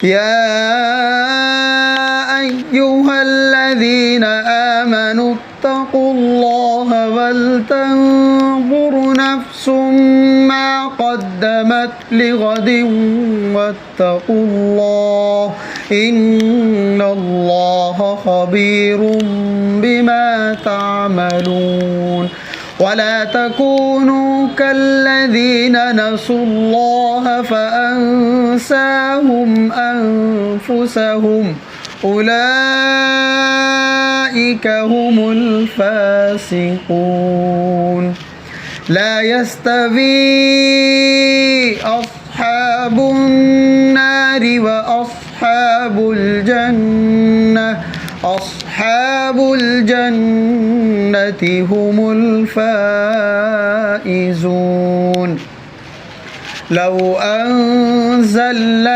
يا أيها الذين آمنوا اتقوا الله ولتنظر نفس ما قدمت لغد واتقوا الله إن الله خبير بما تعملون ولا تكونوا كالذين نسوا الله فأنساهم أنفسهم أولئك هم الفاسقون لا يستوي أصحاب النار وأصحاب الجنة أصحاب الجنة هم الفائزون لو أنزلنا